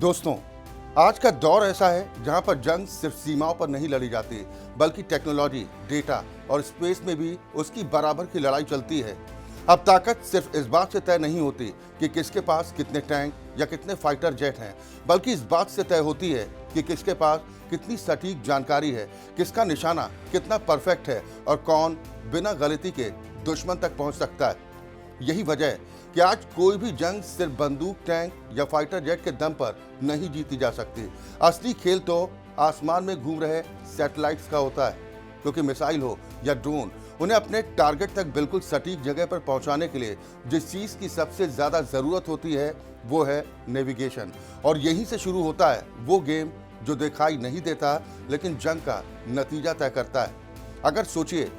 दोस्तों, आज का दौर ऐसा है जहां पर जंग सिर्फ सीमाओं पर नहीं लड़ी जाती, बल्कि टेक्नोलॉजी, डेटा और स्पेस में भी उसकी बराबर की लड़ाई चलती है। अब ताकत सिर्फ इस बात से तय नहीं होती कि किसके पास कितने टैंक या कितने फाइटर जेट हैं, बल्कि इस बात से तय होती है कि किसके पास कितनी सटीक जानकारी है, किसका निशाना कितना परफेक्ट है और कौन बिना गलती के दुश्मन तक पहुंच सकता है। यही वजह है कि आज कोई भी जंग सिर्फ बंदूक, टैंक या फाइटर जेट के दम पर नहीं जीती जा सकती। असली खेल तो आसमान में घूम रहे सैटेलाइट्स का होता है, क्योंकि मिसाइल हो या ड्रोन, उन्हें अपने टारगेट तक बिल्कुल सटीक जगह पर पहुंचाने के लिए जिस चीज़ की सबसे ज़्यादा ज़रूरत होती है वो है नेविगेशन। और यहीं से शुरू होता है वो गेम जो दिखाई नहीं देता, लेकिन जंग का नतीजा तय करता है। अगर सोचिए,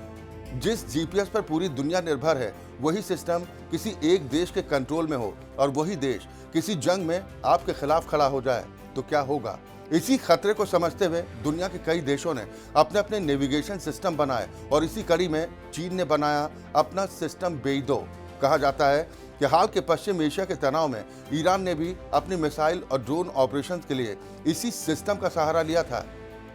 जिस जीपीएस पर पूरी दुनिया निर्भर है, वही सिस्टम किसी एक देश के कंट्रोल में हो और वही देश किसी जंग में आपके खिलाफ खड़ा हो जाए, तो क्या होगा? इसी खतरे को समझते हुए दुनिया के कई देशों ने अपने अपने नेविगेशन सिस्टम बनाए और इसी कड़ी में चीन ने बनाया अपना सिस्टम बेइदो। कहा जाता है कि हाल के पश्चिम एशिया के तनाव में ईरान ने भी अपनी मिसाइल और ड्रोन ऑपरेशंस के लिए इसी सिस्टम का सहारा लिया था।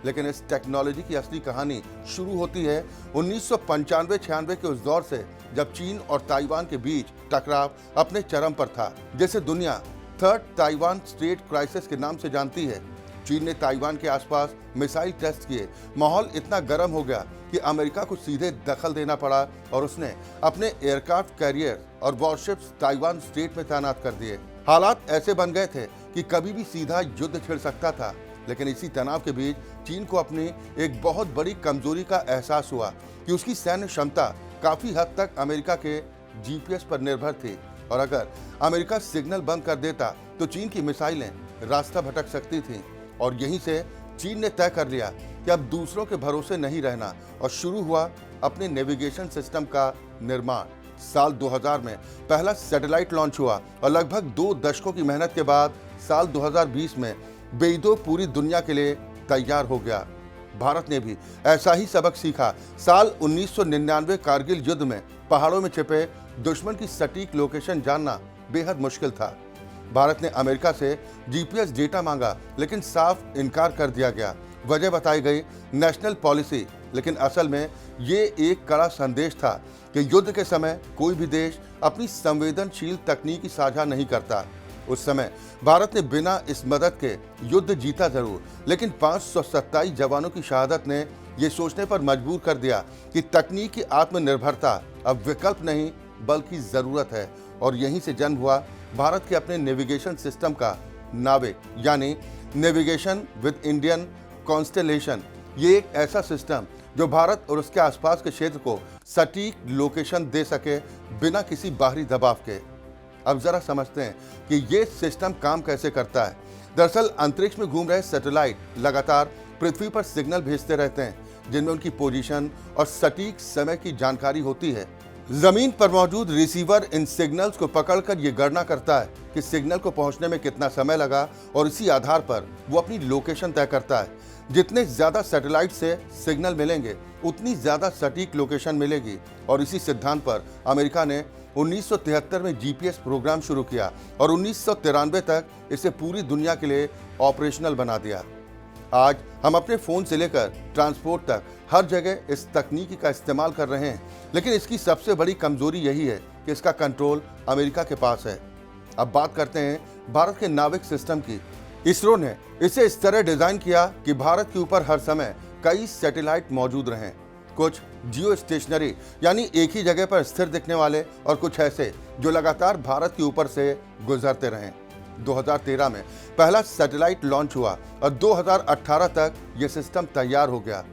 लेकिन इस टेक्नोलॉजी की असली कहानी शुरू होती है 1995-96 के उस दौर से, जब चीन और ताइवान के बीच टकराव अपने चरम पर था, जिसे दुनिया थर्ड ताइवान स्ट्रेट क्राइसिस के नाम से जानती है। चीन ने ताइवान के आसपास मिसाइल टेस्ट किए, माहौल इतना गर्म हो गया कि अमेरिका को सीधे दखल देना पड़ा और उसने अपने एयरक्राफ्ट कैरियर और वॉरशिप्स ताइवान स्ट्रेट में तैनात कर दिए। हालात ऐसे बन गए थे कि कभी भी सीधा युद्ध छिड़ सकता था। लेकिन इसी तनाव के बीच चीन को अपनी एक बहुत बड़ी कमजोरी का एहसास हुआ कि उसकी सैन्य क्षमता काफी हद तक अमेरिका के जीपीएस पर निर्भर थी, और अगर अमेरिका सिग्नल बंद कर देता तो चीन की मिसाइलें रास्ता भटक सकती थीं। और यहीं से चीन ने तय कर लिया कि अब दूसरों के भरोसे नहीं रहना, और शुरू हुआ अपने नेविगेशन सिस्टम का निर्माण। साल 2000 में पहला सैटेलाइट लॉन्च हुआ और लगभग 2 दशकों की मेहनत के बाद साल 2020 में बेइदो पूरी दुनिया के लिए तैयार हो गया। भारत ने भी ऐसा ही सबक सीखा। साल 1999 कारगिल युद्ध में पहाड़ों में छिपे दुश्मन की सटीक लोकेशन जानना बेहद मुश्किल था। भारत ने अमेरिका से जीपीएस डेटा मांगा, लेकिन साफ इनकार कर दिया गया। वजह बताई गई नेशनल पॉलिसी, लेकिन असल में ये एक कड़ा संदेश था कि युद्ध के समय कोई भी देश अपनी संवेदनशील तकनीकी साझा नहीं करता। उस समय भारत ने बिना इस मदद के युद्ध जीता जरूर, लेकिन 527 जवानों की शहादत ने यह सोचने पर मजबूर कर दिया कि तकनीक की आत्मनिर्भरता अब विकल्प नहीं बल्कि जरूरत है। और यहीं से जन्म हुआ भारत के अपने नेविगेशन सिस्टम का नाविक, यानी नेविगेशन विद इंडियन कॉन्स्टेलेशन। ये एक ऐसा सिस्टम जो भारत और उसके आसपास के क्षेत्र को सटीक लोकेशन दे सके बिना किसी बाहरी दबाव के। अब जरा समझते हैं कि ये सिस्टम काम कैसे करता है। दरअसल अंतरिक्ष में घूम रहे सैटेलाइट लगातार पृथ्वी पर सिग्नल भेजते रहते हैं, जिनमें उनकी पोजीशन और सटीक समय की जानकारी होती है। जमीन पर मौजूद रिसीवर इन सिग्नल्स को पकड़कर ये गणना करता है कि सिग्नल को पहुंचने में कितना समय लगा, और इसी आधार पर वो अपनी लोकेशन तय करता है। जितने ज्यादा सैटेलाइट से सिग्नल मिलेंगे, उतनी ज्यादा सटीक लोकेशन मिलेगी। और इसी सिद्धांत पर अमेरिका ने 1973 में जीपीएस प्रोग्राम शुरू किया और 1993 तक इसे पूरी दुनिया के लिए ऑपरेशनल बना दिया। आज हम अपने फोन से लेकर ट्रांसपोर्ट तक हर जगह इस तकनीकी का इस्तेमाल कर रहे हैं, लेकिन इसकी सबसे बड़ी कमजोरी यही है कि इसका कंट्रोल अमेरिका के पास है। अब बात करते हैं भारत के नाविक सिस्टम की। इसरो ने इसे इस तरह डिजाइन किया कि भारत के ऊपर हर समय कई सैटेलाइट मौजूद रहें। कुछ जियो स्टेशनरी, यानी एक ही जगह पर स्थिर दिखने वाले, और कुछ ऐसे जो लगातार भारत के ऊपर से गुजरते रहें। 2013 में पहला सैटेलाइट लॉन्च हुआ और 2018 तक यह सिस्टम तैयार हो गया।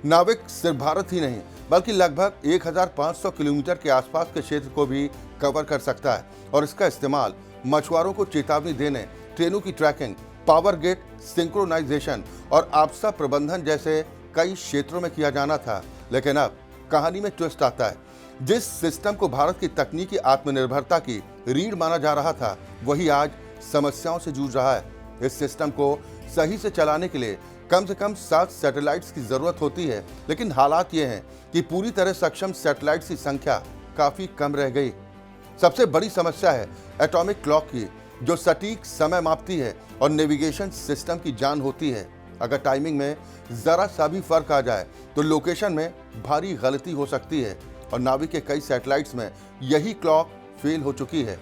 नाविक सिर्फ भारत ही नहीं, बल्कि लगभग 1500 किलोमीटर के आसपास के क्षेत्र को भी कवर कर सकता है, और इसका इस्तेमाल मछुआरों को चेतावनी देने, ट्रेनों की ट्रैकिंग, पावर ग्रिड सिंक्रोनाइजेशन और आपदा प्रबंधन जैसे कई क्षेत्रों में किया जाना था। लेकिन अब कहानी में ट्विस्ट आता है। जिस सिस्टम को भारत की तकनीकी आत्मनिर्भरता की रीढ़ माना जा रहा था, वही आज समस्याओं से जूझ रहा है। इस सिस्टम को सही से चलाने के लिए कम से कम 7 सैटेलाइट्स की जरूरत होती है, लेकिन हालात ये हैं कि पूरी तरह सक्षम सैटेलाइट्स की संख्या काफी कम रह गई। सबसे बड़ी समस्या है एटॉमिक क्लॉक की। जो सटीक समय मापती है और नेविगेशन सिस्टम की जान होती है। अगर टाइमिंग में जरा सा भी फर्क आ जाए तो लोकेशन में भारी गलती हो सकती है और नावी के कई सैटेलाइट्स में यही क्लॉक फेल हो चुकी है।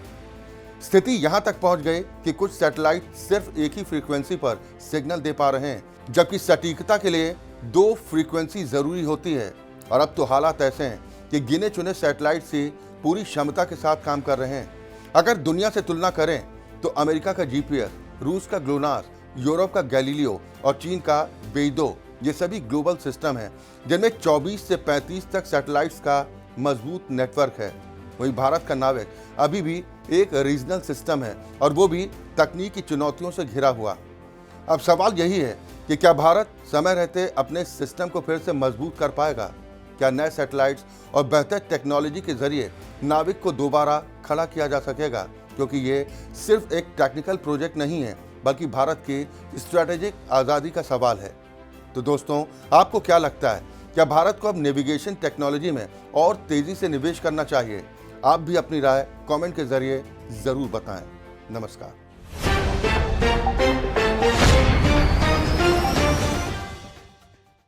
स्थिति यहां तक पहुंच गई कि कुछ सैटेलाइट सिर्फ एक ही फ्रीक्वेंसी पर सिग्नल दे पा रहे हैं, जबकि सटीकता के लिए 2 फ्रीक्वेंसी जरूरी होती है। और अब तो हालात ऐसे हैं कि गिने चुने सैटेलाइट से पूरी क्षमता के साथ काम कर रहे हैं। अगर दुनिया से तुलना करें तो अमेरिका का जीपीएस, रूस का ग्लोनास, यूरोप का गैलीलियो और चीन का बेइडो, ये सभी ग्लोबल सिस्टम हैं जिनमें 24 से 35 तक सैटेलाइट्स का मजबूत नेटवर्क है। वहीं भारत का नाविक अभी भी एक रीजनल सिस्टम है और वो भी तकनीकी चुनौतियों से घिरा हुआ। अब सवाल यही है कि क्या भारत समय रहते अपने सिस्टम को फिर से मजबूत कर पाएगा? क्या नए सैटेलाइट्स और बेहतर टेक्नोलॉजी के जरिए नाविक को दोबारा खड़ा किया जा सकेगा? क्योंकि ये सिर्फ एक टेक्निकल प्रोजेक्ट नहीं है, बल्कि भारत की स्ट्रैटेजिक आज़ादी का सवाल है। तो दोस्तों, आपको क्या लगता है, क्या भारत को अब नेविगेशन टेक्नोलॉजी में और तेजी से निवेश करना चाहिए? आप भी अपनी राय कमेंट के जरिए जरूर बताएं। नमस्कार।